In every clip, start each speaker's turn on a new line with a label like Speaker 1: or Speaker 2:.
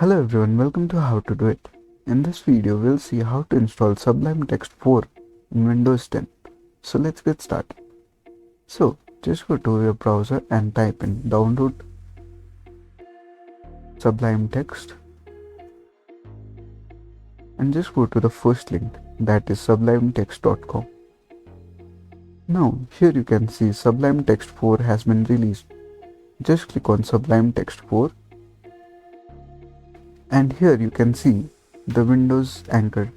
Speaker 1: Hello everyone, welcome to How to Do It. In this video, we'll see how to install Sublime Text 4 in Windows 10. So let's get started. So just go to your browser and type in download Sublime Text and just go to the first link, that is sublimetext.com. Now here you can see Sublime Text 4 has been released. Just click on Sublime Text 4 and here you can see the Windows anchor.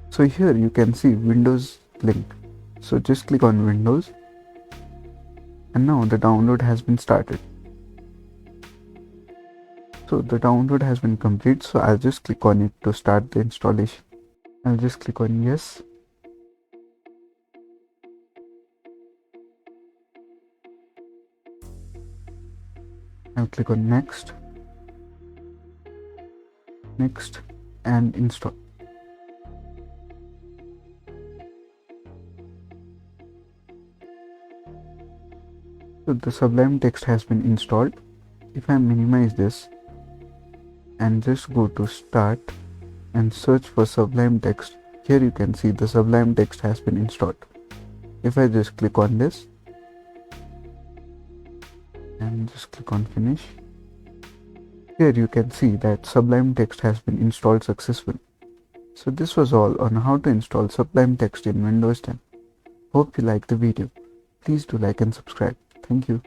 Speaker 1: So here you can see Windows link. So just click on Windows and now the download has been started. So the download has been complete, so I'll just click on it to start the installation. I'll just click on yes. I'll click on next and install. So the Sublime Text has been installed. If I minimize this and just go to start and search for Sublime Text, here you can see the Sublime Text has been installed. If I just click on this and just click on finish, here you can see that Sublime Text has been installed successfully. So this was all on how to install Sublime Text in Windows 10. Hope you liked the video. Please do like and subscribe. Thank you.